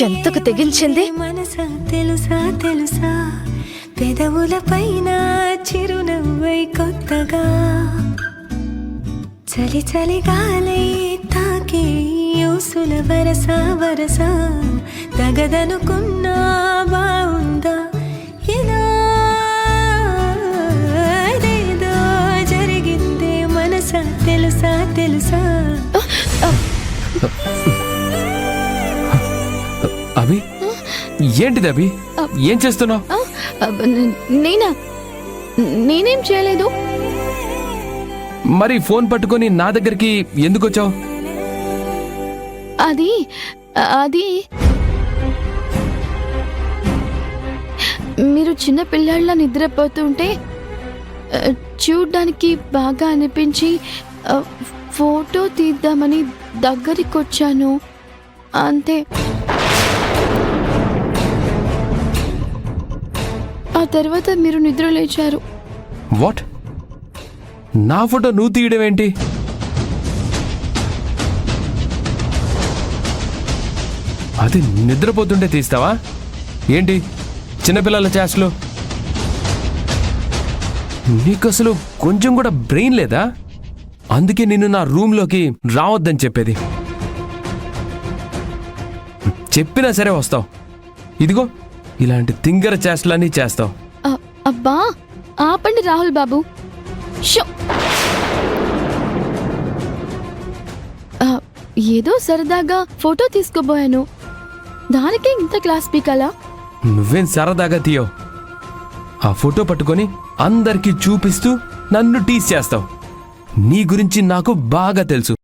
ఎంతకు తెగించింది. మనసా తెలుసా తెలుసా పెదవుల పైన చిరునవ్వై కొత్తగా చలి చలి గాలై తాకే ఊసుల వరస వరస తగదనుకున్నా బావుందా ఇలా ఏదో జరిగిందే మనసా తెలుసా తెలుసా. అభి, ఏంటిది అభి? ఏం చేస్తున్నావు? నేనేం చేయలేదు. మరి ఫోన్ పట్టుకొని నా దగ్గరికి ఎందుకు వచ్చావు? అది అది మీరు చిన్న పిల్లాళ్ళ నిద్రపోతుంటే చూడ్డానికి బాగా అనిపించి ఫోటో తీద్దామని దగ్గరికి వచ్చాను అంతే. ఆ తర్వాత మీరు నిద్ర లేచారు. వాట్? నా ఫోటో నువ్వు తీయడం ఏంటి? అది నిద్రపోతుంటే తీస్తావా ఏంటి? చిన్నపిల్లల చేష్టలు. నీకు అసలు కొంచెం కూడా బ్రెయిన్ లేదా? అందుకే నిన్ను నా రూమ్లోకి రావద్దని చెప్పేది. చెప్పినా సరే వస్తావు. ఇదిగో ఇలాంటి తింగర చేష్టలన్నీ చేస్తావు. అబ్బా ఆపండి రాహుల్ బాబు. ఏదో సరదాగా ఫోటో తీసుకోబోయాను, దానికే ఇంత క్లాస్ పీకాలా? నువ్వేం సరదాగా తీయవు. ఆ ఫోటో పట్టుకొని అందరికీ చూపిస్తూ నన్ను టీస్ చేస్తావు. నీ గురించి నాకు బాగా తెలుసు.